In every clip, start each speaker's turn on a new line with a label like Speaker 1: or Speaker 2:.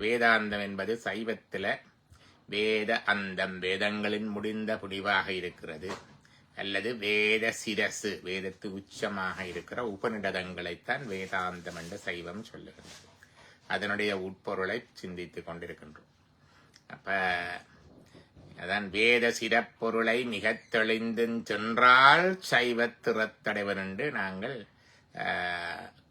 Speaker 1: வேதாந்தம் என்பது சைவத்தில் வேத அந்தம், வேதங்களின் முடிந்த முடிவாக இருக்கிறது, அல்லது வேத சிரசு, வேதத்து உச்சமாக இருக்கிற உபநிடதங்களைத்தான் வேதாந்தம் என்று சைவம் சொல்லுகின்றது. அதனுடைய உட்பொருளை சிந்தித்து கொண்டிருக்கின்றோம். அப்ப அதான் வேத சிறப்பொருளை மிக தெளிந்து சென்றால் சைவத்திறத்தடைவர் என்று நாங்கள்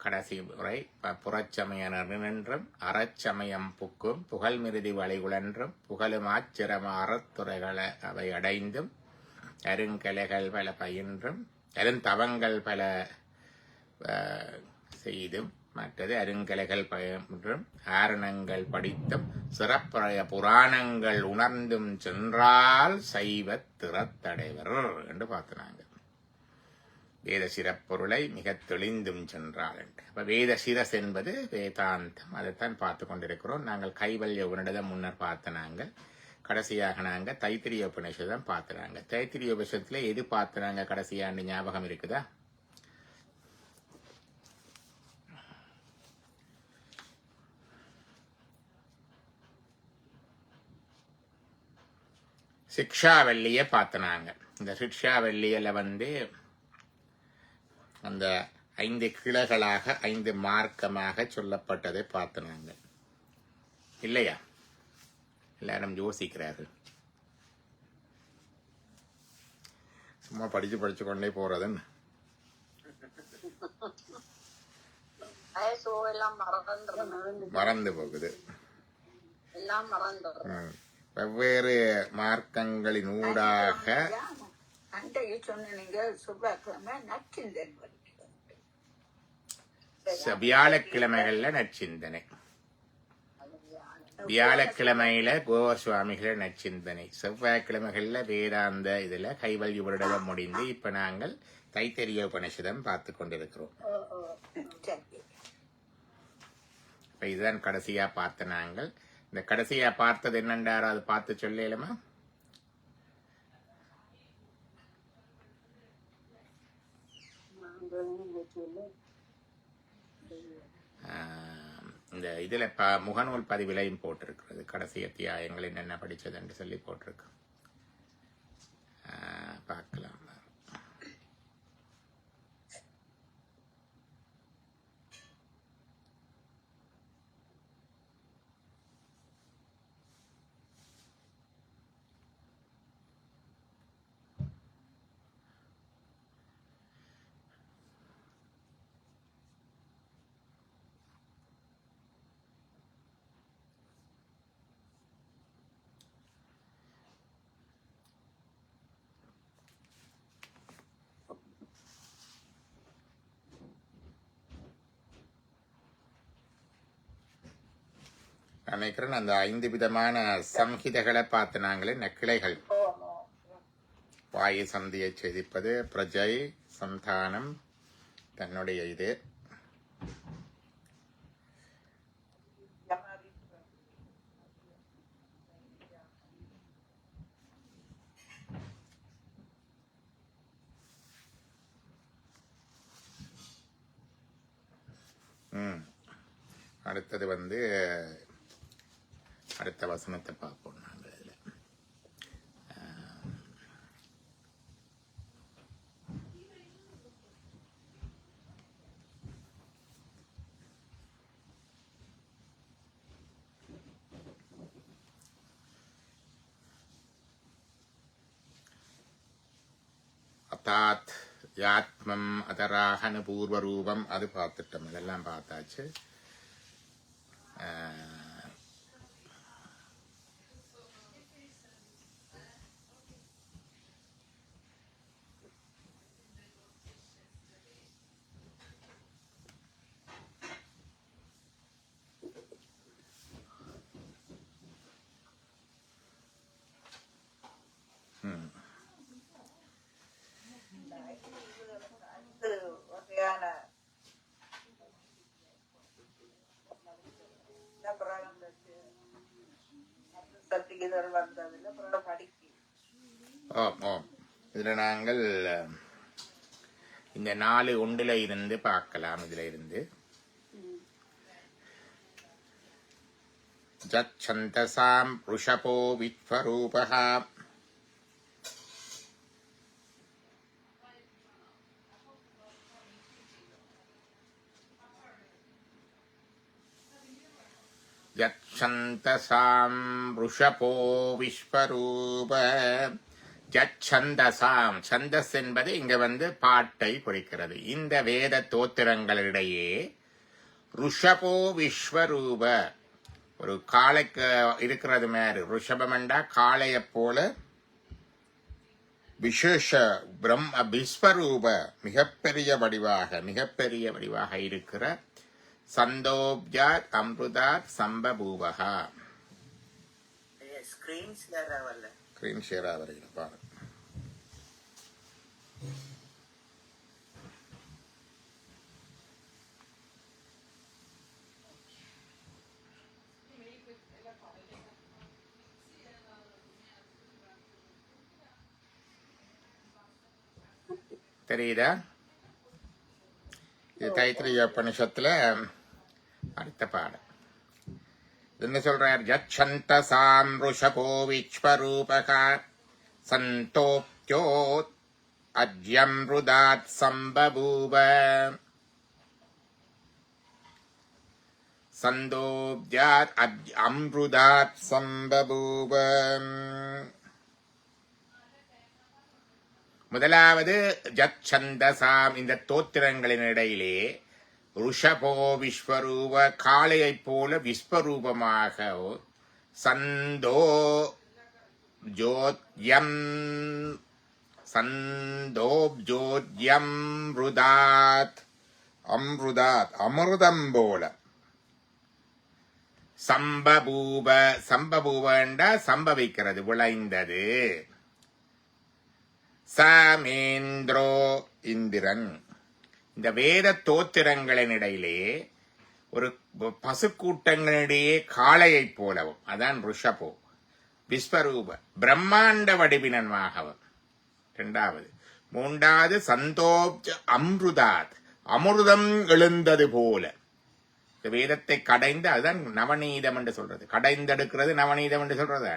Speaker 1: கடைசி முறை புறச்சமயனென்றும் அறச்சமயம் புக்கும் புகழ்மிருதி வழிகுழன்றும் புகழும் ஆச்சிரம அறத்துறைகளை அவை அடைந்தும் அருங்கலைகள் பல பயின்றும் அருந்தவங்கள் பல செய்தும் மற்றது அருங்கலைகள் பயின்றும் ஆரணங்கள் படித்தும் சிறப்புடைய புராணங்கள் உணர்ந்தும் சென்றால் சைவ திறத்தடைவர் என்று பார்த்தனாங்க. வேத சிறப்பொருளை மிக தெளிந்தும் சென்றால் என்று. அப்ப வேத சிரஸ் என்பது வேதாந்தம், அதைத்தான் பார்த்து கொண்டிருக்கிறோம். நாங்கள் கைவல்ய உபனிடதம் முன்னர் பார்த்த நாங்கள் கடைசியாக நாங்கள் தைத்திரிய உபநிஷதம் பார்த்துறாங்க. தைத்திரிய உபநிஷத்துல எது பார்த்துறாங்க கடைசியாண்டு ஞாபகம் இருக்குதா? சிக்ஷாவல்லிய பார்த்தனாங்க. இந்த சிக்ஷாவல்லியில அந்த 5 கிளைகளாக 5 மார்க்கமாக சொல்லப்பட்டதை பார்த்தனாங்க இல்லையா? எல்லாரும் யோசிக்கிறார்கள். சும்மா படிச்சு கொண்டே போறதுன்னு மறந்து போகுது. வெவ்வேறு மார்க்கங்களின் ஊடாக வியாழக்கிழமைகள்ல நற்சிந்தனை, வியாழக்கிழமையில கோவர் சுவாமிகள நற்சிந்தனை, செவ்வாய்க்கிழமைகள்ல வேதாந்த இதுல கைவல்ய உபனிடதம் முடிந்து இப்ப நாங்கள் தைத்திரிய உபநிஷதம் பார்த்து கொண்டிருக்கிறோம். இப்ப இதுதான் கடைசியா பார்த்த நாங்கள். இந்த கடைசியா பார்த்தது என்னண்டாரோ அது பார்த்து சொல்லலுமா? இந்த இதுல முகநூல் பதிவிலையும் போட்டிருக்கிறது. கடைசி அத்தியாயங்கள் என்னென்ன படிச்சது என்று சொல்லி போட்டிருக்கு, பார்க்கலாம். நினைக்கிறேன் அந்த 5 விதமான சம்ஹிதைகளை பார்த்து நாங்களே நக்கிளைகள், வாயு சந்தியை செதிப்பது, பிரஜை, சந்தானம், தன்னுடைய இது அடுத்தது அடுத்த வசனத்தை பார்ப்போம் நாங்கள். இதில் அத்தாத் யாத்மம் அதராகனு பூர்வரூபம் அது பார்த்துட்டோம். இதெல்லாம் பார்த்தாச்சு. இதுல நாங்கள் இந்த 4 ஒன்றுல இருந்து பார்க்கலாம். இதுல இருந்து ஜச்சந்தசாம் ருஷபோ விஸ்வரூபः ஜச்சந்தசாம் ருஷபோ விஸ்வரூப. ஜச்சந்தசாம், சந்தஸ் என்பது இங்க பாட்டை குறிக்கிறது. இந்த வேத தோத்திரங்களிடையே ருஷபோ விஸ்வரூப, ஒரு காளைக்கு இருக்கிறது மாதிரி, ருஷபமண்டா காளைய போல, விசேஷ விஸ்வரூப மிகப்பெரிய வடிவாக இருக்கிற சந்தோப்ஜாத் அம்ருதாத் சம்பபூவகா. ஸ்கிரீன் ஷேர் ஆவரையில் பாருங்க. தெரியுதா? இது தைத்திரிய உபனிஷத்துல அடுத்த பாடம். என்ன சொல்றார்? ஜச்சந்தசாம் ருஷபோ விஸ்வரூபகா சந்தோப்யோத் அஜ்யம்ருதாத் சம்பபூவ. சந்தோப்யாத் அம்ருதாத் சம்பபூவ. முதலாவது ஜச்சந்தசாம், இந்த தோத்திரங்களின் இடையிலே ருஷபோ விஸ்வரூப, காளையை போல விஸ்வரூபமாக, சந்தோ ஜோத்யம் சந்தோப்ஜோத்யம் ருதாத் அம்ருதாத் அமிர்தம் போல, சம்பபூப, சம்பபூபண்டா சம்பவிக்கிறது, விளைந்தது. சமேந்திரோ இந்திரன். இந்த வேத தோத்திரங்களின் இடையிலே ஒரு பசுக்கூட்டங்களிடையே காளையை போலவும், அதான் ருஷபோ விஸ்வரூப பிரம்மாண்ட வடிவினமாகவும். இரண்டாவது. மூன்றாவது சந்தோப்ஜ அம்ருதாத், அமிர்தம் எழுந்தது போல. இந்த வேதத்தை கடைந்து, அதுதான் நவநீதம் என்று சொல்றது, கடைந்தெடுக்கிறது நவநீதம் என்று சொல்றது.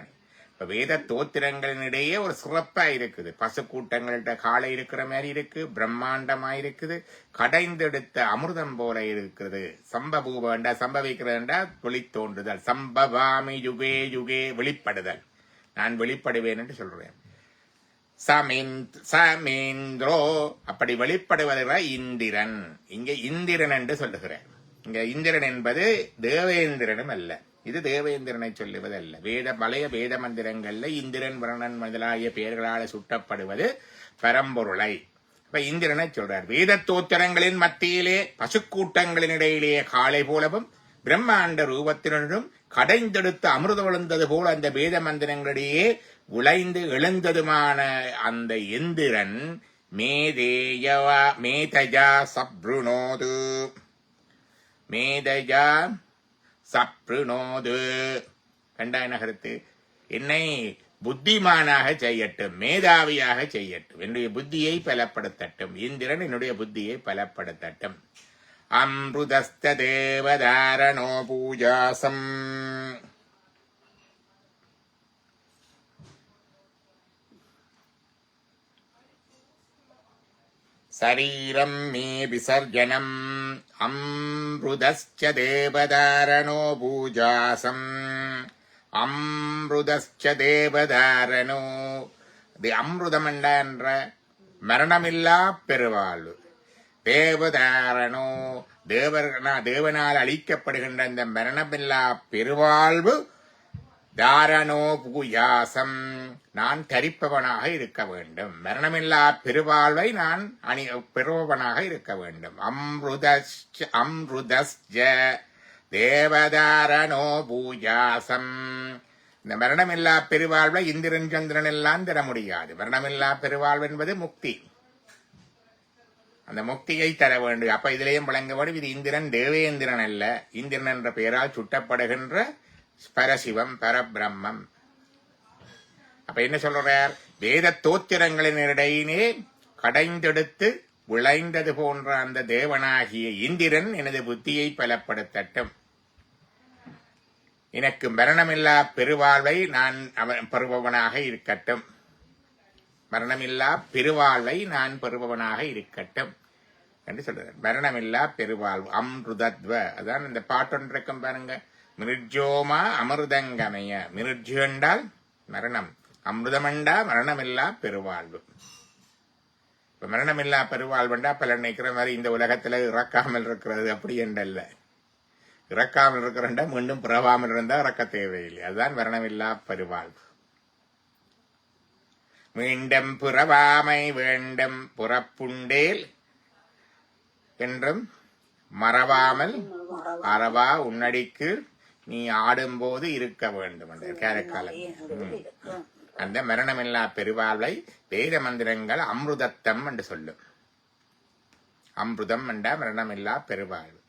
Speaker 1: வேத தோத்திரங்களினிடையே ஒரு சிறப்பா இருக்குது. பசு கூட்டங்கள்கிட்ட காளை இருக்கிற மாதிரி இருக்கு, பிரம்மாண்டமா இருக்குது, கடைந்தெடுத்த அமிர்தம் போல இருக்கிறது. சம்பபூவண்டா சம்பவிக்கிறதுண்டா வெளி தோன்றுதல், சம்பவாமி யுகே யுகே வெளிப்படுதல், நான் வெளிப்படுவேன் என்று சொல்றேன். சமேந்திரோ, அப்படி வெளிப்படுவதா இந்திரன். இங்க இந்திரன் என்று சொல்லுகிறேன். இங்க இந்திரன் என்பது தேவேந்திரனும் அல்ல, இது தேவேந்திரனை சொல்லுவதல்ல. பழைய வேத மந்திரங்கள்ல இந்திரன் வருணன் முதலாகிய பெயர்களால் சுட்டப்படுவது பரம்பொருளை. இப்ப இந்திரனை சொல்றார். வேத தோத்திரங்களின் மத்தியிலே பசுக்கூட்டங்களின் இடையிலேயே காளை போலவும் பிரம்மாண்ட ரூபத்தினரும் கடைந்தெடுத்து அமிர்தம் விழுந்தது போல அந்த வேத மந்திரங்களிடையே விளைந்து எழுந்ததுமான அந்த இந்திரன் மேதஜா சப்ருணோது, மேதஜா சப்ருணோது கண்டான கருத்து, என்னை புத்திமானாக செய்யட்டும், மேதாவியாக செய்யட்டும், என்னுடைய புத்தியை பலப்படுத்தட்டும், இந்திரன் என்னுடைய புத்தியை பலப்படுத்தட்டும். அம்ருதஸ்த தேவதாரணோ பூஜாசம். சரீரம் மே விசர்ஜனம் அம்ருதஸ்ச தேவதாரணோ பூஜாசம். அம்ருதஸ்ச தேவதாரணோ, அம்ருதம் என்ற மரணமில்லா பெருவாழ்வு. தேவதாரணோ, தேவனால் அளிக்கப்படுகின்ற இந்த மரணமில்லா பெருவாழ்வு. தாரணோ பூயாசம், நான் தரிப்பவனாக இருக்க வேண்டும். மரணமில்லா பெருவாழ்வை நான் பெறுபவனாக இருக்க வேண்டும். அம்ருதஸ்ஜ தேவதாரணோ பூஜாசம். இந்த மரணமில்லா பெருவாழ்வை இந்திரன் சந்திரன் எல்லாம் தர முடியாது. மரணமில்லா பெருவாழ்வு என்பது முக்தி. அந்த முக்தியை தர வேண்டும். அப்ப இதிலேயும் வழங்க வேண்டும். இது இந்திரன் தேவேந்திரன் அல்ல, இந்திரன் என்ற பெயரால் சுட்டப்படுகின்ற பரசிவம், பரபிரம்மம். அப்ப என்ன சொல்றார்? வேத தோத்திரங்களின் இடையினே கடைந்தெடுத்து விளைந்தது போன்ற அந்த தேவனாகிய இந்திரன் எனது புத்தியை பலப்படுத்தட்டும். எனக்கு மரணமில்லா பெருவாழ்வை நான் பெறுபவனாக இருக்கட்டும். மரணமில்லா பெருவாழ்வை நான் பெறுபவனாக இருக்கட்டும் என்று சொல்றார். மரணமில்லா பெருவாழ்வு அம்ருதத்வ. அதான் இந்த பாட்டொன்றைக்கும் பாருங்க. மிருஜோமா அமிர்தங்கமய. மிருஜு என்றால் மரணம், அமிர்தமண்டா மரணமில்லா பெருவாழ்வு. இப்ப மரணமில்லா பெருவாழ்வுண்டா பல நினைக்கிற மாதிரி இந்த உலகத்துல இறக்காமல் இருக்கிறது அப்படி என்றல்ல. இறக்காமல் இருக்கிறண்டா மீண்டும் பிறவாமல் இருந்தா இறக்க தேவையில்லை. அதுதான் மரணமில்லா பெருவாழ்வு. மீண்டும் பிறவாமை வேண்டும் புறப்புண்டேல் என்றும் மறவாமல் அறவா உன்னடிக்கு நீ ஆடும்போது இருக்க வேண்டும் என்ற கேரக்காலம். அந்த மரணமில்லா பெருவாழ்வை வேத மந்திரங்கள் அம்ருதத்தம் என்று சொல்லும். அம்ருதம் என்ற மரணமில்லா பெருவாழ்வு.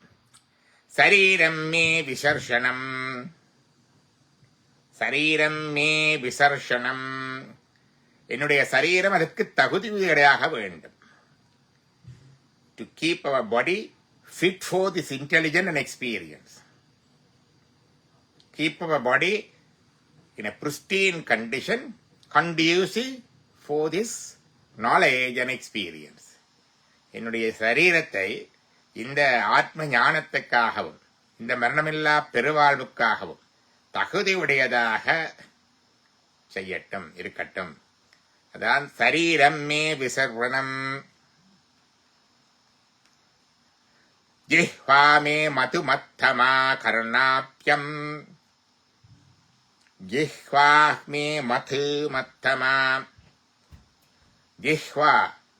Speaker 1: சரீரம் மே விசர்ஷனம். சரீரம் மே விசர்ஷனம். என்னுடைய சரீரம் அதற்கு தகுதியுடையாக வேண்டும். To keep our body fit for this intelligence and experience. Keep our body in a pristine condition, conducive for this knowledge and experience. என்னுடைய சரீரத்தை இந்த ஆத்ம ஞானத்துக்காகவும் இந்த மரணமில்லா பெருவாழ்வுக்காகவும் தகுதியுடையதாக செய்யட்டும், இருக்கட்டும். அதான் சரீரம் மே விசர்வணம். ஜிஹ்வா மே மதுமத்தமா கர்ணாப்யம். ஜிஹ்வா மே மது மத்தமா. ஜிஹ்வா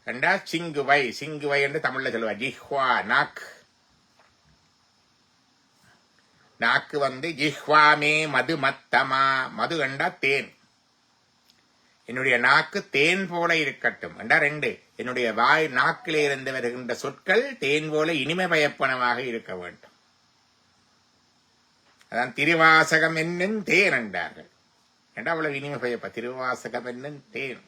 Speaker 1: என்றா சிங்குவை. சிங்குவை என்று தமிழ்ல சொல்லுவா. ஜிஹ்வா நாக்கு. நாக்கு வந்து ஜிஹ்வா மே மது மத்தமா. மது என்றா தேன். என்னுடைய நாக்கு தேன் போல இருக்கட்டும் என்றா ரெண்டு. என்னுடைய வாய் நாக்கிலே இருந்து வருகின்ற சொற்கள் தேன் போல இனிமை பயப்பனமாக இருக்க வேண்டும். அதான் திருவாசகம் என்னும் தேன் என்றார்கள். என்றா அவ்வளவு இனிமை பயப்ப. திருவாசகம் என்னும் தேன்.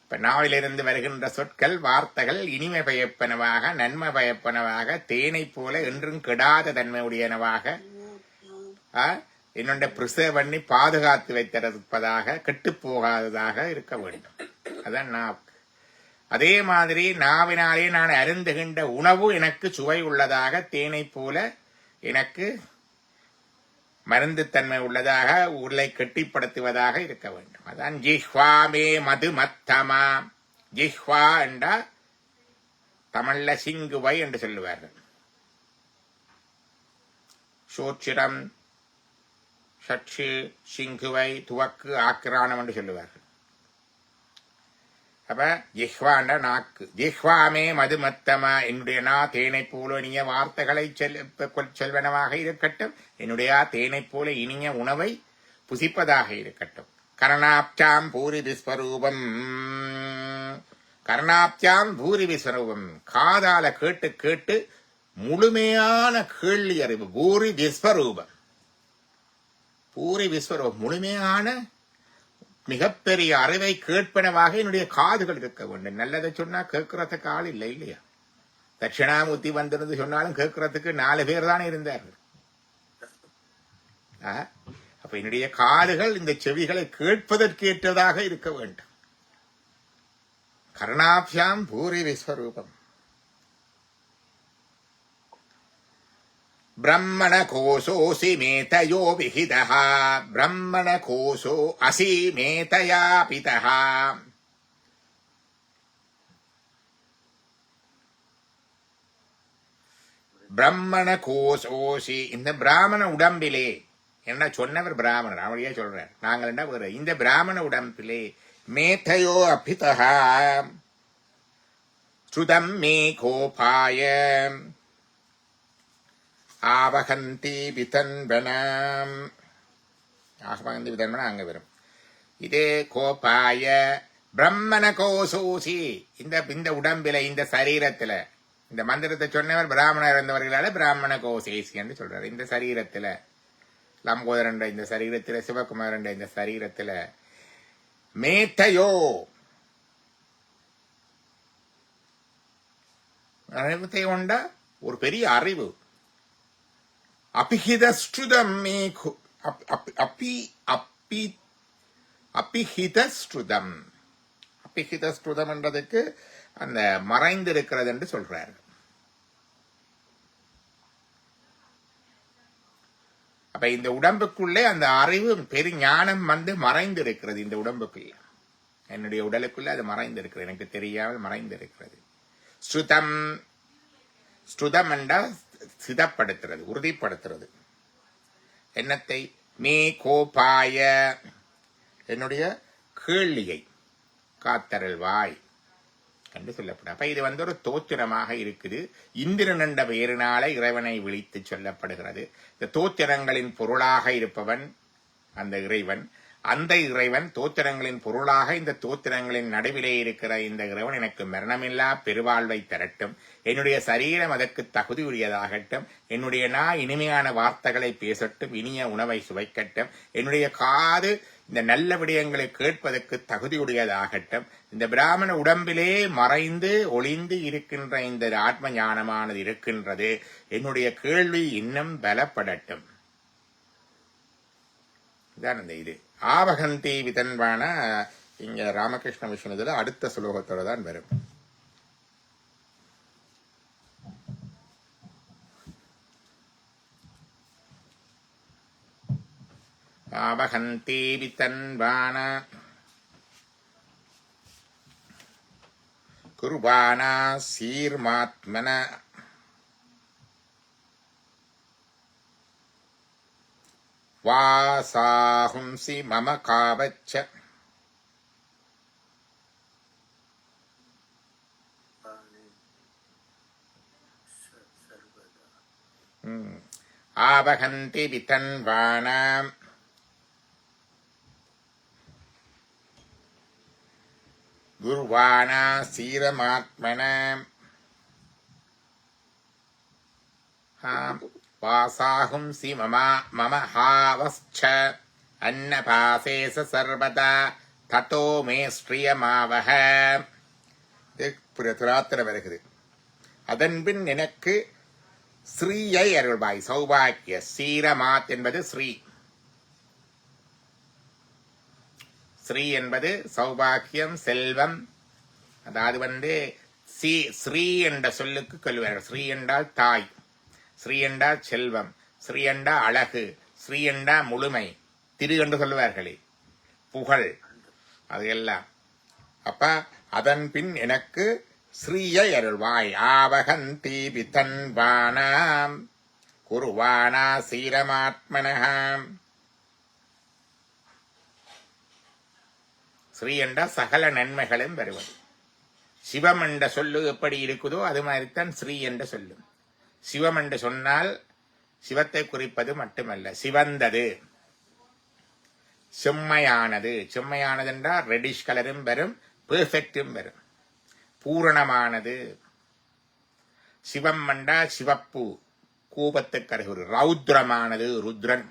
Speaker 1: இப்ப நாவிலிருந்து வருகின்ற சொற்கள் வார்த்தைகள் இனிமை பயப்பனவாக நன்மை பயப்பனவாக தேனை போல என்றும் கெடாத தன்மையுடையனவாக என்னோட பிரிசர்வ் பண்ணி பாதுகாத்து வைத்திருப்பதாக கெட்டு போகாததாக இருக்க வேண்டும். அதான் நாக்கு. அதே மாதிரி நாவினாலே நான் அருந்துகின்ற உணவு எனக்கு சுவை உள்ளதாக தேனை போல எனக்கு மருந்து தன்மை உள்ளதாக உருளை கெட்டிப்படுத்துவதாக இருக்க வேண்டும். அதான் ஜிஹ்வா மே மது மத்தமா. ஜிஹ்வா என்றா தமிழ்ல சிங்குவை என்று சொல்லுவார்கள். சோச்சிரம் சற்று சிங்குவை துவக்கு ஆக்கிரானம் என்று சொல்லுவார்கள். அப்ப ஜிஹ்வாண்ட நாக்கு. ஜிஹ்வாமே மது மத்தமா. என்னுடைய நா தேனை போல இனிய வார்த்தைகளை சொல்வனவாக இருக்கட்டும். என்னுடைய தேனை போல இனிய உணவை புசிப்பதாக இருக்கட்டும். கர்ணாப்சாம் பூரி விஸ்வரூபம். கர்ணாப்சாம் பூரி விஸ்வரூபம். காதால கேட்டு கேட்டு முழுமையான கேள்வி அறிவு. பூரி விஸ்வரூபம். பூரி விஸ்வரூபம் முழுமையான மிகப்பெரிய அறிவை கேட்பனவாக என்னுடைய காதுகள் இருக்க வேண்டும். நல்லதை சொன்னா கேட்கறதுக்கு ஆள் இல்லை இல்லையா? தட்சிணாமூர்த்தி வந்திருந்து சொன்னாலும் கேட்கறதுக்கு 4 பேர் தானே இருந்தார்கள். அப்ப என்னுடைய காதுகள் இந்த செவிகளை கேட்பதற்கேற்றதாக இருக்க வேண்டும். கர்ணாப்யாம் பூரி விஸ்வரூபம். பிரம்மண கோசோசி மேதயோ விஹிதஹ. பிரம்மண கோசோ அசி மேதயா பிதஹ. பிரம்மண கோசோசி. இந்த பிராமண உடம்பிலே என்ன சொன்னவர் பிராமணர். அவரையே சொல்றார். நாங்கள் என்ன வேற. இந்த பிராமண உடம்பிலே மேதயோ அபிதஹ சுதம் மே கோபாய ஆவகந்தி விதன்பனம். ஆவகந்தி விதன்பன அங்க வரும். இதே கோபாய பிரம்மண கோசோசி. இந்த உடம்பில இந்த சரீரத்துல இந்த மந்திரத்தை சொன்னவர் பிராமணர் இருந்தவர்களால பிராமண கோசேசி என்று சொல்றாரு. இந்த சரீரத்துல லம்போதரண்ட இந்த சரீரத்துல சிவகுமாரண்ட இந்த சரீரத்துல மேத்தையோ அறிவத்தை கொண்ட ஒரு பெரிய அறிவு. அபிஹிதஸ்டுதம் மே அப்பி அப்பி அபிஹிதஸ்ருதம். அபிஹிதஸ்ருதம் என்றதுக்கு அந்த மறைந்திருக்கிறது என்று சொல்றாரு. அப்ப இந்த உடம்புக்குள்ளே அந்த அறிவு பெருஞானம் வந்து மறைந்து இருக்கிறது. இந்த உடம்புக்குள்ள, என்னுடைய உடலுக்குள்ள அது மறைந்து இருக்கிறது, எனக்கு தெரியாமல் மறைந்து இருக்கிறது. ஸ்ருதம், ஸ்ருதம் என்றால் சிதப்படுத்துறது, உறுதிப்படுத்துறது. என்னத்தை? மே கோபாய, என்னுடைய கேள்வியை காத்தருள்வாய் என்று சொல்லப்படும். அப்ப இது வந்து ஒரு தோத்திரமாக இருக்குது. இந்திரன் என்ற பெயரினால இறைவனை விழித்து சொல்லப்படுகிறது. இந்த தோத்திரங்களின் பொருளாக இருப்பவன் அந்த இறைவன். அந்த இறைவன் தோத்திரங்களின் பொருளாக, இந்த தோத்திரங்களின் நடுவிலே இருக்கிற இந்த இறைவன் எனக்கு மரணமில்லா பெருவாழ்வை தரட்டும், என்னுடைய சரீரம் அதற்கு தகுதியுடையதாகட்டும், என்னுடைய இனிமையான வார்த்தைகளை பேசட்டும், இனிய உணவை சுவைக்கட்டும், என்னுடைய காது இந்த நல்ல விடயங்களை கேட்பதற்கு தகுதியுடையதாகட்டும், இந்த பிராமண உடம்பிலே மறைந்து ஒளிந்து இருக்கின்ற இந்த ஆத்ம ஞானமானது இருக்கின்றது, என்னுடைய கேள்வி இன்னும் பலப்படட்டும். இதான் இந்த இது ஆவகந்தி விதன்பான இங்க ராமகிருஷ்ண மிஷன் அடுத்த சுலோகத்தோட தான் வரும். ஆவகந்தி விதன்பான குர்பானா சீர்மாத்மன வாசாஹும்சி மம காவச்ச. ஆவகந்தி விதன்வானாம் குர்வானா சீரமாத்மனாம் வாசாஹும்சி மம ஹாவஸ்ச அன்னபாசேச சர்வதா ததோ மே ஸ்ரீயமாவஹ. புராத்திர வருகிறது. அதன்பின் எனக்கு ஸ்ரீயை அருள்வாய். சௌபாக்கிய சீரமாத் என்பது ஸ்ரீ. ஸ்ரீ என்பது சௌபாக்கியம், செல்வம். அதாவது ஸ்ரீ என்ற சொல்லுக்கு கொள்வார்கள். ஸ்ரீ என்றால் தாய், ஸ்ரீ என்றால் செல்வம், ஸ்ரீ என்றால் அழகு, ஸ்ரீ என்றால் முழுமை, திரு என்று சொல்லுவார்களே புகழ், அது எல்லாம். அப்ப அதன் பின் எனக்கு ஸ்ரீயை அருள்வாய். ஆவகந்தி விதன்வானாம் குர்வானா சீரமாத்மனஹாம். ஸ்ரீ என்ற சகல நன்மைகளும் வருவது. சிவம் என்ற சொல்லு எப்படி இருக்குதோ அது மாதிரித்தான் ஸ்ரீ என்ற சொல்லும். சிவம் என்று சொன்னால் சிவத்தை குறிப்பது மட்டுமல்ல, சிவந்தது, செம்மையானது. செம்மையானது என்றால் ரெடிஷ் கலரும் வரும், பெர்ஃபெக்டும் வரும், பூரணமானது. சிவம் என்றால் சிவப்பு, கோபத்துக்கு அறிகுறி. ரௌத்ரமானது, ருத்ரன்,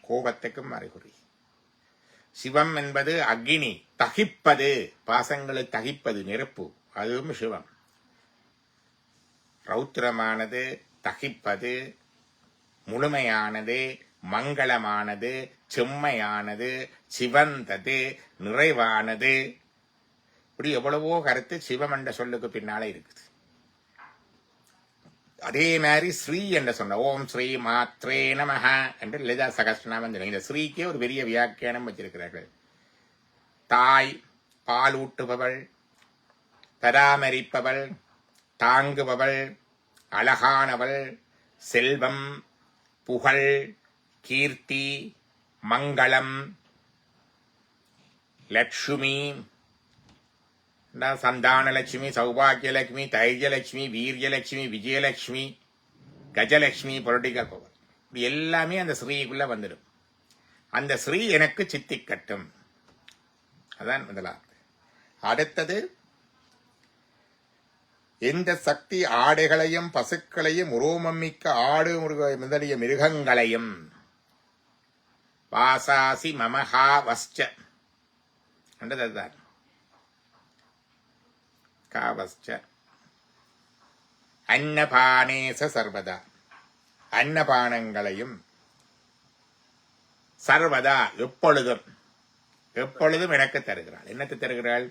Speaker 1: கோபத்துக்கும் அறிகுறி. சிவம் என்பது அக்னி, தகிப்பது, பாசங்களை தகிப்பது, நெருப்பு, அதுவும் சிவம். ரௌத்திரமானது, தகிப்பது, முழுமையானது, மங்களமானது, செம்மையானது, சிவந்தது, நிறைவானது. இப்படி எவ்வளவோ கருத்து சிவம் என்ற சொல்லுக்கு பின்னால இருக்குது. அதே மாதிரி ஸ்ரீ என்று சொன்ன ஓம் ஸ்ரீ மாத்ரே நமஹ என்று லலிதா சகஸ்ரநாமம். இந்த ஸ்ரீக்கே ஒரு பெரிய வியாக்கியானம் வச்சிருக்கிறார்கள். தாய், பாலூட்டுபவள், பராமரிப்பவள், தாங்குபவள், அழகானவள், செல்வம், புகழ், கீர்த்தி, மங்களம், லட்சுமி, சந்தானலட்சுமி, சௌபாகியலட்சுமி, தைரியலட்சுமி, வீரியலட்சுமி, விஜயலட்சுமி, கஜலட்சுமி, பொலிட்டிக்கல் பவர், இப்படி எல்லாமே அந்த ஸ்ரீக்குள்ள வந்துடும். அந்த ஸ்ரீ எனக்கு சித்திக்கட்டும். அதான் முதலாவது. அடுத்தது, எந்த சக்தி ஆடைகளையும் பசுக்களையும் உரோமமிக்க ஆடு முதலிய மிருகங்களையும் வாசாசி மமஹா வஸ்ச என்றதுதான். காவஸ்ச அன்னபானேச சர்வதா, அன்னபானங்களையும் சர்வதா எப்பொழுதும் எப்பொழுதும் எனக்கு தருகிறாள். என்னத்தை தருகிறாள்?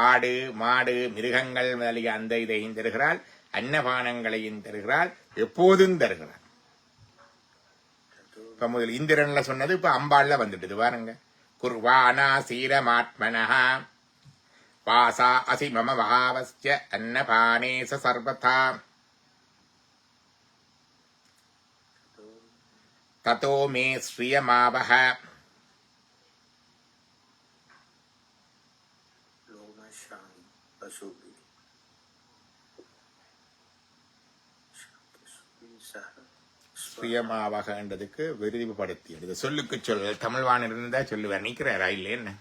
Speaker 1: ஆடு மாடு மிருகங்கள் முதலிய அந்த இதையும் தருகிறாள், அன்னபானங்களையும் தருகிறாள், எப்போதும் தருகிறாள். இப்ப முதல் இந்திரன்ல சொன்னது இப்ப அம்பாள்ல வந்துடுது பாருங்க. குர்வானா சீரமாத்மனஹா வாசா அசி மம வகாவஸ்ய அன்னபானேச சர்வதா ததோ மே ஸ்ரீயமாவஹ ஸ்ரீயமாவகன்றதுக்கு விரிவுபடுத்தி சொல்லுக்கு சொல் தமிழ்வான் இருந்தா சொல்லுவேன் நிக்கிறாரா இல்ல என்ன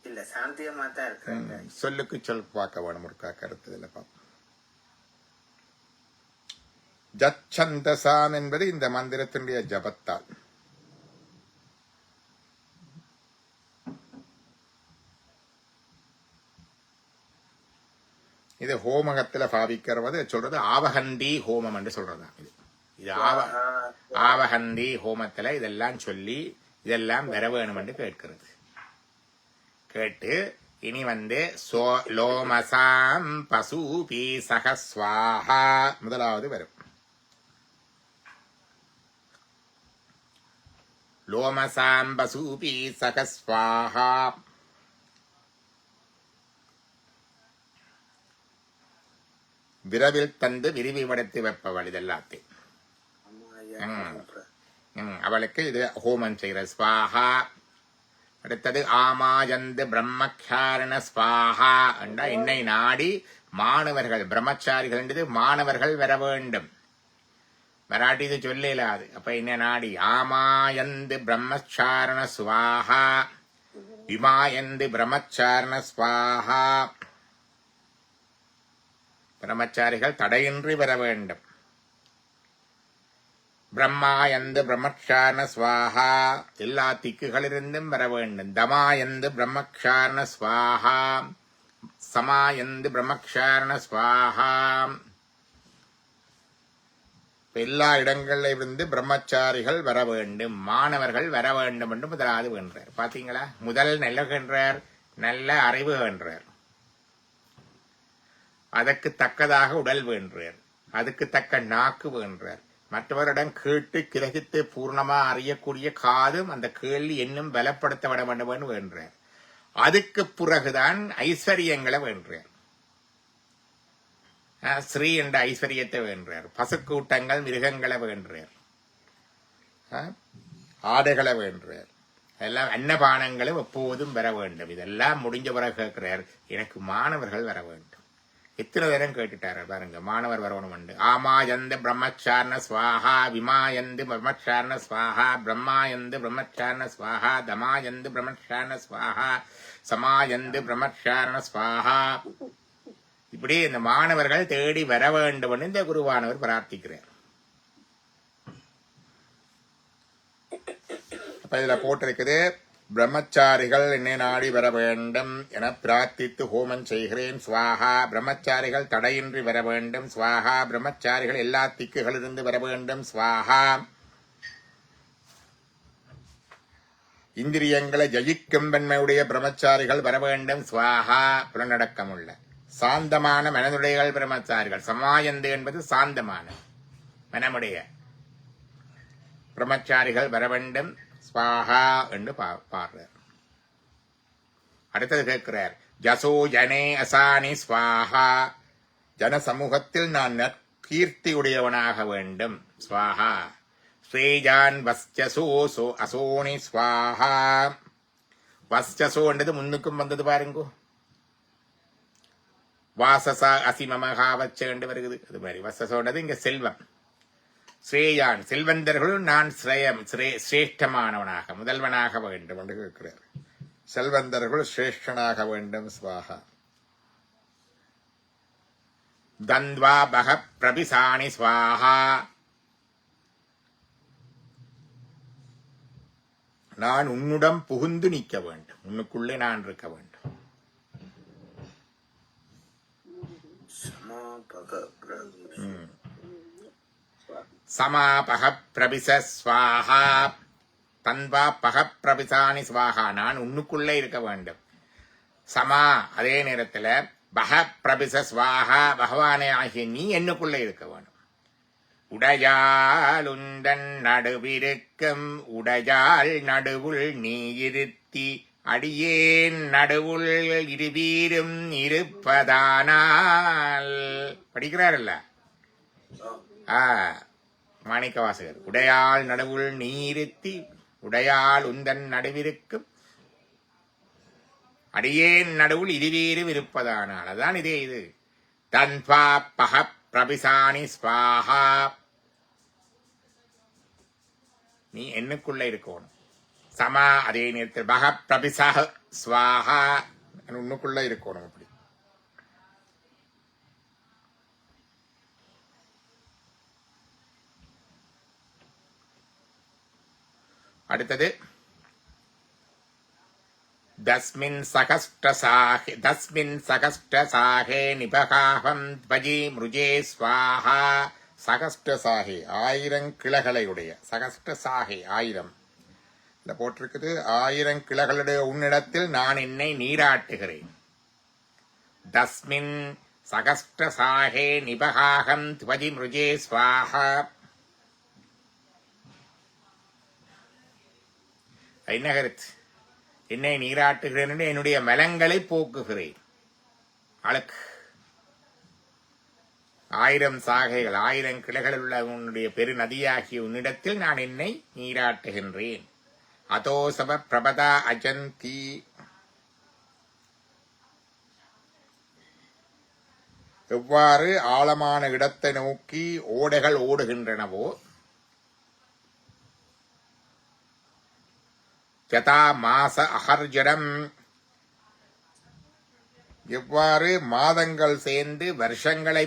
Speaker 2: இல்ல சாந்தியமா தான் இருக்கு.
Speaker 1: சொல்லுக்கு சொல் பார்க்க வேணும் ஒரு கருத்து இதுல பார்ப்போம். ஜச்சந்தசாம் என்பது இந்த மந்திரத்தினுடைய ஜபத்தால். இது ஹோமகத்துல பாவிக்கிறது சொல்றது ஆவகந்தி ஹோமம் என்று சொல்றதா. இது ஆவகந்தி ஹோமத்துல இதெல்லாம் சொல்லி இதெல்லாம் வர வேணும் என்று கேட்கிறது. கேட்டு இனி லோமசாம் பசூபி சகஸ்வாஹா முதலாவது வரும். லோமசாம் பசூபி சகஸ்வாஹா விரவில் தந்து விரிவுபடுத்தி வைப்பவள் இதெல்லாத்தையும். அவளுக்கு இது ஹோமம் செய்கிற ஸ்வாஹா. அடுத்தது ஆமாயந்து பிரம்மச்சாரண ஸ்வாஹா என்றா என்னை நாடி மாணவர்கள் பிரம்மச்சாரிகள் என்றது மாணவர்கள் வர வேண்டும். வராட்டி இது சொல்லலாது. அப்ப என்ன நாடி ஆமாயந்து பிரம்மச்சாரண ஸ்வாஹா விமாயந்து பிரம்மச்சாரண ஸ்வாஹா. பிரம்மச்சாரிகள் தடையின்றி வர வேண்டும். பிரம்மாயந்து பிரம்மச்சாரண ஸ்வாஹா எல்லா திக்குகளிலிருந்தும் வர வேண்டும். தமாயந்து பிரம்மச்சாரண ஸ்வாஹா சமாயந்து பிரம்மச்சாரண ஸ்வாஹா. எல்லா இடங்கள்ல இருந்து பிரம்மச்சாரிகள் வர வேண்டும், மாணவர்கள் வர வேண்டும் என்று முதலாவது வேண்டார். பாத்தீங்களா? முதல் நல்ல வேண்டார், நல்ல அறிவு வேண்டார், அதற்கு தக்கதாக உடல் வேண்டார், அதுக்கு தக்க நாக்கு வேண்டார், மற்றவரிடம் கேட்டு கிரகித்து பூர்ணமா அறியக்கூடிய காதும் அந்த கேள்வி இன்னும் பலப்படுத்த விட வேண்டும் வேண்டார். அதுக்கு பிறகுதான் ஐஸ்வர்யங்களை வேண்டார். ஸ்ரீ என்ற ஐஸ்வர்யத்தை வேண்டார். பசுக்கூட்டங்கள் மிருகங்களை வேண்டார், ஆடைகளை வேண்டார், எல்லாம் அன்னபானங்களும் எப்போதும் வர வேண்டும். இதெல்லாம் முடிஞ்ச பிறகு கேட்கிறார், எனக்கு மாணவர்கள் வர வேண்டும். எத்தனை தரம் கேட்டுட்டாரு பாருங்க, மாணவர் வரணும் உண்டு. ஆமாயந்து பிரம்மச்சாரண ஸ்வாஹா விமாயந்து பிரம்மச்சாரண ஸ்வாஹா பிரம்மாயந்து பிரம்மச்சாரண ஸ்வாஹா தமாயந்து பிரம்மச்சாரண ஸ்வாஹா சமாயந்து பிரம்மச்சாரண ஸ்வாஹா. இப்படி இந்த மாணவர்கள் தேடி வர வேண்டும் இந்த குருவானவர் பிரார்த்திக்கிறார். அப்ப இதுல போட்டிருக்குது, பிரம்மச்சாரிகள் என்னை நாடி வர வேண்டும் என பிரார்த்தித்து ஹோமம் செய்கிறேன் ஸ்வாஹா. பிரம்மச்சாரிகள் தடையின்றி வர வேண்டும் ஸ்வாஹா. பிரம்மச்சாரிகள் எல்லா திக்குகளிலிருந்து வர வேண்டும் ஸ்வாஹா. இந்திரியங்களை ஜயிக்கும் தன்மையுடைய பிரம்மச்சாரிகள் வர வேண்டும் ஸ்வாஹா. புலனடக்கம் உள்ள சாந்தமான மனதுடைகள் பிரம்மச்சாரிகள். சமாயந்து என்பது சாந்தமான மனமுடைய பிரம்மச்சாரிகள் வர வேண்டும் ஸ்வாஹா என்று பாடுறார். அடுத்தது கேட்கிறார், ஜசோ ஜனே அசானி ஸ்வாஹா. ஜன சமூகத்தில் நான் கீர்த்தி உடையவனாக வேண்டும் ஸ்வாஹா. ஸ்ரீஜான் வஸ்யசோ அசோனி ஸ்வாஹா. வஸ்யசோ என்றது முன்னுக்கும் வந்தது பாருங்கோ. வாசசா அசிமமகாவச்ச என்று வருகிறது. அது மாதிரி வசசோன்றது இங்க செல்வம். ஸ்ரேயான் செல்வந்தர்களும் நான் சிரேஷ்டமானவனாக முதல்வனாக வேண்டும் என்று கேட்கிறார். செல்வந்தர்கள் சிரேஷ்டனாக வேண்டும் ஸ்வாஹா. தந்த்வா பக பிரபிசானி ஸ்வாஹா. நான் உன்னுடன் புகுந்து நிற்க வேண்டும், உன்னுக்குள்ளே நான் இருக்க வேண்டும். சமாபக பிரபிச ஸ்வாஹா. தன்பா பகப்பிரபிசானி ஸ்வாகா, நான் உன்னுக்குள்ளே இருக்க வேண்டும். சமா, அதே நேரத்துல பகப்பிரபிச ஸ்வாகா, பகவானே ஆகிய நீ என்னுக்குள்ளே இருக்க வேண்டும். உடையால் உந்தன் நடுவிருக்கும் உடையால் நடுவுள் நீ இருத்தி அடியேன் நடுவுள் இருவீரும் இருப்பதானால். படிக்கிறாரல்ல மாணிக்க வாசகர். உடையால் நடுவுள் நீ இருத்தி உடையால் உந்தன் நடுவிருக்கும் அடியேன் நடுவுள் இருவீரும் இருப்பதானால். அதான் இதே இது. தன்பா பக பிரபிசானி ஸ்வாஹா, நீ என்னுக்குள்ள இருக்கணும். சமா, அதே நேரத்தில் பக பிரபிசா ஸ்வாஹா, உன்னுக்குள்ள இருக்கணும். அப்படி அடுத்தது தஸ்மின் சகஸ்டசாகே நிபகாஹம் த்வஜி மிருஜே ஸ்வாஹா. சகஸ்டசாகே 1000 கிளைகளையுடைய, சகஸ்டசாகே 1000 இந்த போட்டிருக்குது. 1000 கிளைகளுடைய உன்னிடத்தில் நான் என்னை நீராட்டுகிறேன். தஸ்மின் சகஸ்டசாகே நிபகாஹம் த்வஜி மிருஜே ஸ்வாஹா. என்ன கருத்து? என்னை நீராட்டுகிறேன் என்று என்னுடைய மலங்களை போக்குகிறேன். அழுக்கு 1000 சாகைகள் 1000 கிளைகள் உள்ள உன்னுடைய பெரு நதியாகிய உன்னிடத்தில் நான் என்னை நீராட்டுகின்றேன். அதோசப பிரபதா அஜந்தி. எவ்வாறு ஆழமான இடத்தை நோக்கி ஓடைகள் ஓடுகின்றனவோ, யதா மாச அஹர்ஜடம், எவ்வாறு மாதங்கள் சேர்ந்து வருஷங்களை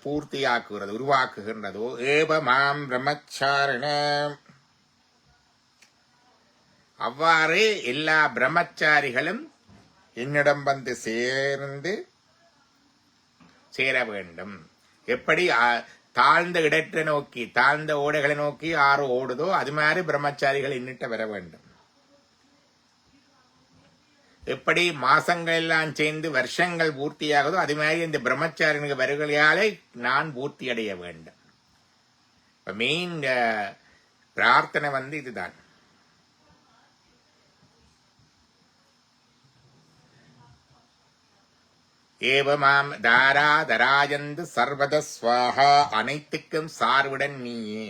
Speaker 1: பூர்த்தியாக்குகிறது உருவாக்குகின்றதோ, ஏவ மாம் பிரம்மச்சாரிண, அவ்வாறு எல்லா பிரம்மச்சாரிகளும் என்னிடம் வந்து சேர வேண்டும். எப்படி தாழ்ந்த இடத்தை நோக்கி, தாழ்ந்த ஓடைகளை நோக்கி ஆறு ஓடுதோ அது மாதிரி பிரம்மச்சாரிகள் என்னிட்ட வர வேண்டும். எப்படி மாசங்கள் எல்லாம் சேர்ந்து வருஷங்கள் பூர்த்தியாகுதோ அது மாதிரி இந்த பிரம்மச்சாரிகளுக்கு வருகையாலே நான் பூர்த்தி அடைய வேண்டும். மெயின் பிரார்த்தனை இதுதான். ஏவமாம் தாரா தராஜந்து சர்வத ஸ்வாஹா, அனைத்துக்கும் சார்வுடன் நீயே.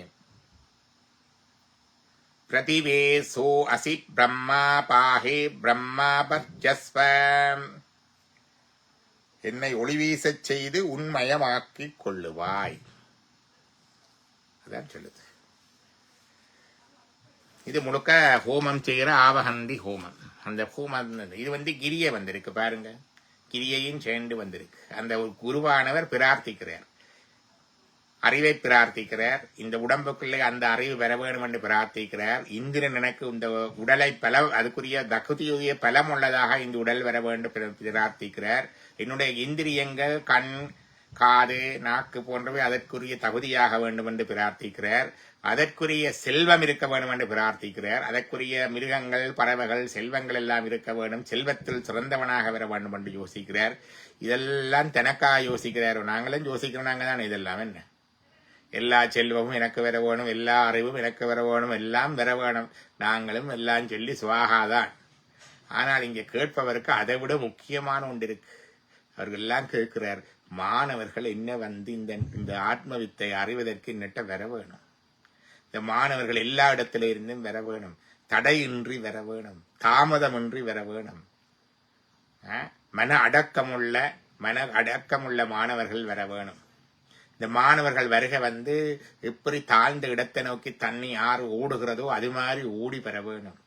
Speaker 1: பிரதிவேசோ அசி பிரம்மா பாஹே பிரம்மா பர்ஜஸ்வ, என்னை ஒளிவீசச் செய்து உண்மயமாக்கிக் கொள்ளுவாய். அதான் சொல்லுது. இது முழுக்க ஹோமம் செய்கிற ஆவகந்தி ஹோமம். அந்த ஹோமம் இது கிரிய வந்திருக்கு பாருங்க, கிரியையும் சேர்ந்து வந்திருக்கு. அந்த குருவானவர் பிரார்த்திக்கிறார், அறிவை பிரார்த்திக்கிறார். இந்த உடம்புக்குள்ளே அந்த அறிவு பெற வேண்டும் என்று பிரார்த்திக்கிறார். இந்திரன் எனக்கு இந்த உடலை அதுக்குரிய தகுதியுடைய பலம் உள்ளதாக இந்த உடல் வர வேண்டும் பிரார்த்திக்கிறார். என்னுடைய இந்திரியங்கள் கண், காது, நாக்கு போன்றவை அதற்குரிய தகுதியாக வேண்டும் என்று பிரார்த்திக்கிறார். அதற்குரிய செல்வம் இருக்க வேண்டும் என்று பிரார்த்திக்கிறார். அதற்குரிய மிருகங்கள், பறவைகள், செல்வங்கள் எல்லாம் இருக்க வேண்டும், செல்வத்தில் சிறந்தவனாக வர வேண்டும் என்று யோசிக்கிறார். இதெல்லாம் தனக்காக யோசிக்கிறார். நாங்களும் யோசிக்கிறோம். நாங்க தான் இதெல்லாம் என்ன, எல்லா செல்வமும் எனக்கு வர வேணும், எல்லா அறிவும் எனக்கு வர வேணும், எல்லாம் வர வேணும், நாங்களும் எல்லாம் சொல்லி சுவாகாதான். ஆனால் இங்க கேட்பவருக்கு அதை விட முக்கியமான ஒன்று இருக்கு. அவர்கள் எல்லாம் கேட்கிறார், மாணவர்கள் என்ன இந்த ஆத்ம வித்தை அறிவதற்கு இன்னட்ட வர வேணும். இந்த மாணவர்கள் எல்லா இடத்துல இருந்தும் வர வேணும், தடையின்றி வர வேணும், தாமதமின்றி வர வேணும். மன அடக்கமுள்ள மாணவர்கள் வர வேணும். இந்த மாணவர்கள் வருகை எப்படி தாழ்ந்த இடத்தை நோக்கி தண்ணி ஆறு ஓடுகிறதோ அது மாதிரி ஓடி பெற வேணும்.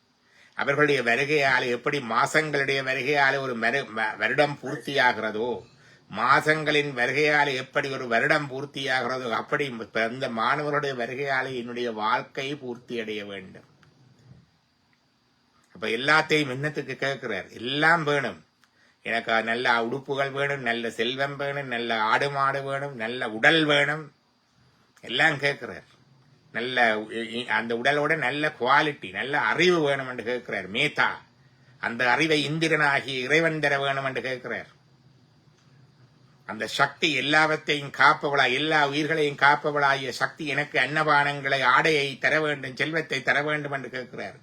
Speaker 1: அவர்களுடைய வருகையால் எப்படி மாசங்களுடைய வருகையால ஒரு வருடம் பூர்த்தியாகிறதோ, மாசங்களின் வருகையால் எப்படி ஒரு வருடம் பூர்த்தியாகிறதோ, அப்படி இந்த மாணவர்களுடைய வருகையால என்னுடைய வாழ்க்கை பூர்த்தி அடைய வேண்டும். அப்ப எல்லாத்தையும் என்னத்துக்கு கேட்கிறார்? எல்லாம் வேணும். எனக்கு நல்ல உடுப்புகள் வேணும், நல்ல செல்வம் வேணும், நல்ல ஆடு மாடு வேணும், நல்ல உடல் வேணும், எல்லாம் கேட்கிறார். நல்ல அந்த உடலோட நல்ல குவாலிட்டி, நல்ல அறிவு வேணும் என்று கேட்கிறார். மேதா, அந்த அறிவை இந்திரனாகி இறைவன் தர வேணும் என்று கேட்கிறார். அந்த சக்தி எல்லாவற்றையும் காப்பவளா, எல்லா உயிர்களையும் காப்பவளாகிய சக்தி எனக்கு அன்னபானங்களை, ஆடையை தர வேண்டும், செல்வத்தை தர வேண்டும் என்று கேட்கிறார்.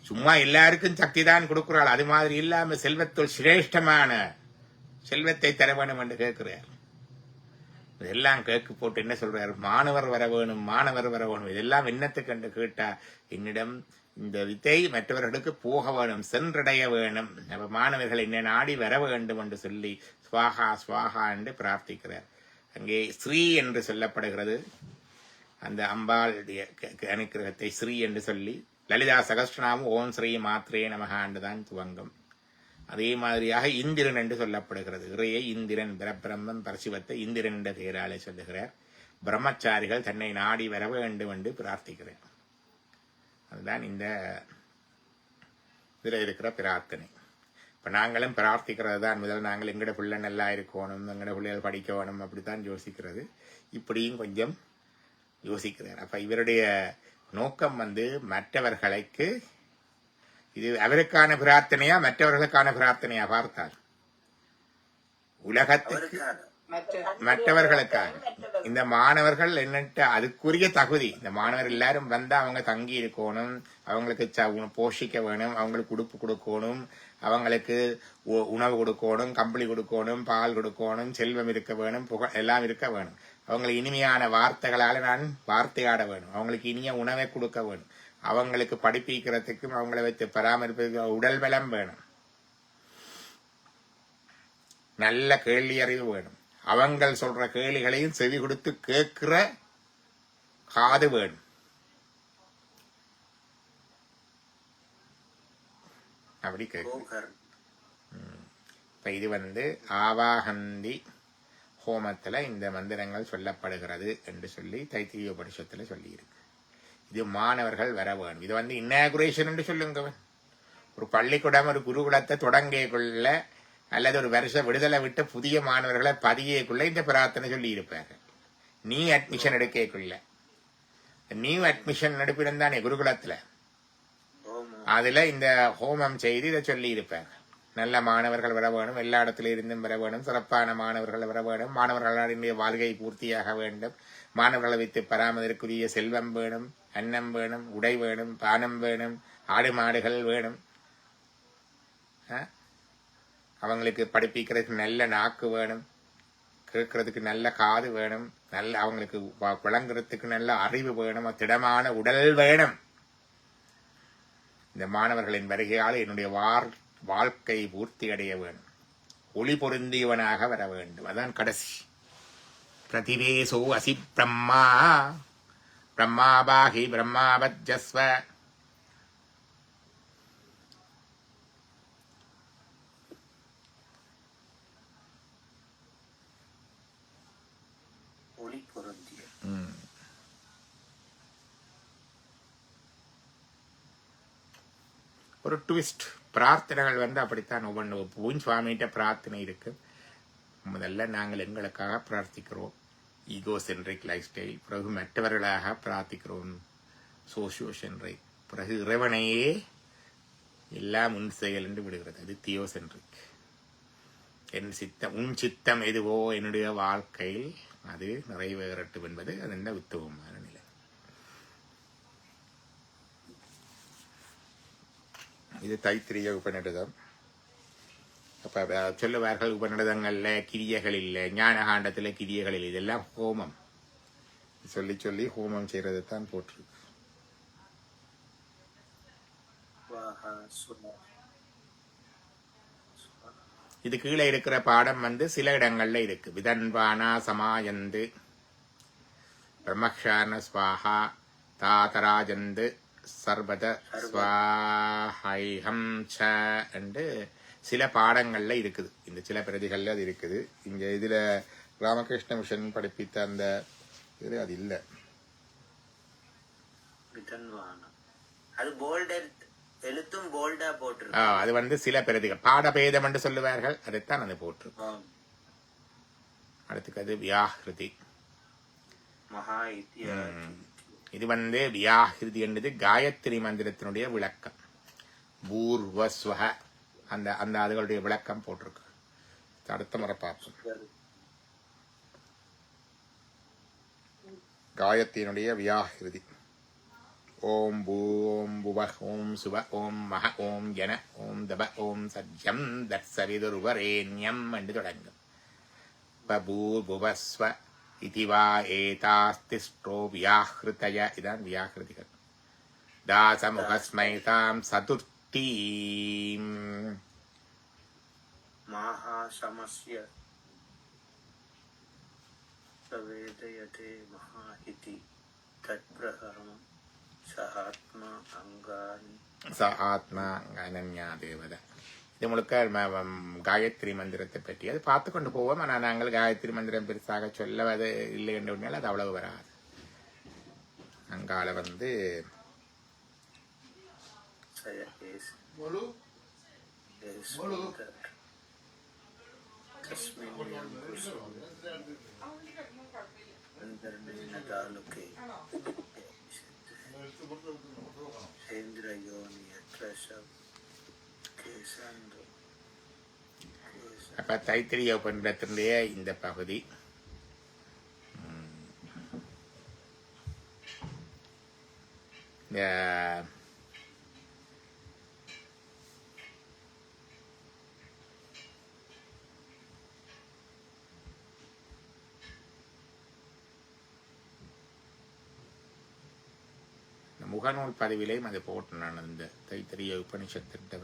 Speaker 1: சும்மா எல்லாருக்கும் சக்தி தான் கொடுக்கிறாள், அது மாதிரி இல்லாம செல்வத்துள் சிரேஷ்டமான செல்வத்தை தர வேண்டும் என்று கேட்கிறார். இதெல்லாம் கேட்க போட்டு என்ன சொல்றாரு? மாணவர் வர வேணும், மாணவர் வர வேணும். இதெல்லாம் என்னத்துக்கு என்று கேட்டா, என்னிடம் இந்த வித்தை மற்றவர்களுக்கு போக வேணும், சென்றடைய வேணும், அப்ப மாணவர்கள் என்ன நாடி வர வேண்டும் என்று சொல்லி ஸ்வாகா ஸ்வாகா என்று பிரார்த்திக்கிறார். அங்கே ஸ்ரீ என்று சொல்லப்படுகிறது. அந்த அம்பாளுடைய அனுக்கிரகத்தை ஸ்ரீ என்று சொல்லி லலிதா சகஸ்ரநாமம் ஓம் ஸ்ரீ மாத்ரே நமகா என்றுதான் துவங்கும். அதே மாதிரியாக இந்திரன் என்று சொல்லப்படுகிறது. இறையை இந்திரன், பிரம்மன் பரசிவத்தை இந்திரன் என்ற பெயராலே சொல்லுகிறார். பிரம்மச்சாரிகள் தன்னை நாடி வர வேண்டும் என்று பிரார்த்திக்கிறார். அதுதான் இந்த இதில் இருக்கிற பிரார்த்தனை. இப்ப நாங்களும் பிரார்த்திக்கிறது தான். முதல் நாங்கள் எங்கட பிள்ளை நல்லா இருக்கணும், எங்கட பிள்ளைகள் படிக்க வேணும், அப்படித்தான் யோசிக்கிறது. இப்படியும் கொஞ்சம் யோசிக்கிறார். அப்ப இவருடைய நோக்கம் மற்றவர்களுக்கு இது அவருக்கான பிரார்த்தனையா மற்றவர்களுக்கான பிரார்த்தனையா பார்த்தால், உலகத்துக்கு மற்றவர்களுக்காக. இந்த மாணவர்கள் என்னட்ட அதுக்குரிய தகுதி. இந்த மாணவர் எல்லாரும் வந்தா அவங்க தங்கி இருக்கணும், அவங்களுக்கு போஷிக்க வேணும், அவங்களுக்கு உடுப்பு கொடுக்கணும், அவங்களுக்கு உணவு கொடுக்கணும், கம்பளி கொடுக்கணும், பால் கொடுக்கணும், செல்வம் இருக்க வேணும், எல்லாம் இருக்க வேணும். அவங்களுக்கு இனிமையான வார்த்தைகளால நான் வார்த்தையாட வேணும், அவங்களுக்கு இனிய உணவை கொடுக்க வேணும், அவங்களுக்கு படிப்பிக்கிறதுக்கும் அவங்களை வைத்து பராமரிப்பதற்கு உடல் பலம் வேணும், நல்ல கேள்வி அறிவு வேணும், அவங்கள் சொல்ற கேள்விகளையும் செவி கொடுத்து கேட்கிற காது வேணும். அப்படி கேட்க. இப்ப இது ஆவாகந்தி ஹோமத்துல இந்த மந்திரங்கள் சொல்லப்படுகிறது என்று சொல்லி தைத்திரிய உபனிஷத்துல சொல்லி இருக்கு. இது மாணவர்கள் வர வேணும். இது இன்னாகுரேஷன் என்று சொல்லுங்க. ஒரு பள்ளிக்கூடம் ஒரு குருகுலத்தை தொடங்கியக்குள்ள அல்லது ஒரு வருஷ விடுதலை விட்டு புதிய மாணவர்களை பதியக்குள்ள இந்த பிரார்த்தனை சொல்லி இருப்பாங்க. நீ அட்மிஷன் எடுக்கக்குள்ள நியூ அட்மிஷன் எடுப்பிருந்தானே குருகுலத்துல, அதுல இந்த ஹோமம் செய்து இதை சொல்லி இருப்பாங்க. நல்ல மாணவர்கள் வர வேணும், எல்லா இடத்துல இருந்தும் வர வேணும், சிறப்பான மாணவர்கள் வர வேணும், மாணவர்களுடைய வாழ்க்கை பூர்த்தியாக வேண்டும், மாணவர்களை வைத்து பராமரிக்குரிய செல்வம் வேணும், அன்னம் வேணும், உடை வேணும், பானம் வேணும், ஆடு மாடுகள் வேணும், அவங்களுக்கு படிப்பிக்கிறதுக்கு நல்ல நாக்கு வேணும், கேட்கறதுக்கு நல்ல காது வேணும், நல்ல அவங்களுக்கு விளங்குறதுக்கு நல்ல அறிவு வேணும், திடமான உடல் வேணும். இந்த மாணவர்களின் வருகையால் என்னுடைய வாழ்க்கை பூர்த்தி அடைய வேண்டும், ஒளி பொருந்தியவனாக வர வேண்டும். அதான் கடைசி. பிரதிவேசோ அசி பிரம்மா பிரம்மாபாகி பிரம்மாவஜஸ்வ.
Speaker 2: ஒளி பொருந்திய.
Speaker 1: ஒரு ட்விஸ்ட். பிரார்த்தனைகள் அப்படித்தான் ஒவ்வொன்று. பூன் சுவாமிகிட்ட பிரார்த்தனை இருக்கு. முதல்ல நாங்கள் எங்களுக்காக பிரார்த்திக்கிறோம், ஈகோ சென்ட்ரிக் லைஃப் ஸ்டைல். பிறகு மற்றவர்களாக பிரார்த்திக்கிறோம், சோசியோ சென்ட்ரிக். பிறகு இறைவனையே எல்லாம் உன் செயல் என்று விடுகிறது, அது தியோ சென்ட்ரிக். என் சித்தம், உன் சித்தம் எதுவோ என்னுடைய வாழ்க்கையில் அது நிறைவேறட்டும் என்பது அது என்ன உத்தமமான நிலை. இது தைத்திரிய உபநிடதம். அப்ப சொல்லுவார்கள், உபநிடதங்கள்ல கிரியைகள் இல்லை, ஞானகாண்டத்துல கிரியைகள் இல்லை, இதெல்லாம் ஹோமம். சொல்லி சொல்லி ஹோமம் செய்யறது தான் போட்டிருக்கு. இது கீழே இருக்கிற பாடம் சில இடங்கள்ல இருக்கு. விதன்வானா சமாயந்து பிரம்மக்ஷான ஸ்வாஹா தாதராஜந்து சர்வத ஸ்வாஹைஹம் ச என்று சில பாடங்கள்ல இருக்குது. இந்த சில பிரதிகள்ல அது இருக்குது. இங்க இதுல ராமகிருஷ்ண மிஷன் படிப்பித்த அந்த இது அது இல்ல.
Speaker 2: அது போல்டர் எழுத்தும் போல்டா போட்டு
Speaker 1: அது சில பிரதிகள் பாடபேதம் என்று சொல்லுவார்கள், அதைத்தான் அது போட்டு. அடுத்துக்கு அது வியாஹிருதி. இது வியாகிருதி என்றது காயத்ரி மந்திரத்தினுடைய விளக்கம். பூர்வஸ்வஹ அந்த அந்த அதுகளுடைய விளக்கம் போட்டிருக்கு. அடுத்த முறை பார்ப்போம். காயத்தினுடைய வியாகிருதி. ஓம் பூம் புவ ஓம் சுவ ஓம் மக ஓம் ஜன ஓம் தப ஓம் சத்யம் தத்சவிதுர்வரேண்யம் என்று தொடங்கும். பூர்புவஸ்வ இதி வா ஏதாஸ்திஷ்டோ வியாஹிருதய. இதான் வியாகிருதிகள். தாசமுகஸ்மை தாம் சதுர்த்தீம்
Speaker 2: महासमस्य सवेदयते महा इति तत्प्रहरणं सहात्मा अंगानि
Speaker 1: ச ஆத்மா அனன்யா தேவத. இது முழுக்க காயத்ரி மந்திரத்தை பற்றி அது பார்த்து கொண்டு போவோம். ஆனால் நாங்கள் காயத்ரி மந்திரம் பெருசாக சொல்லவது இல்லை என்று அது அவ்வளவு வராது. அங்கால அப்ப தைத்திரிய உபநிடத்தினுடைய இந்த பகுதி முகநூல் பதிவிலையும் அது போட்டு நான் இந்த தைத்திரிய உபனிஷத்திட்ட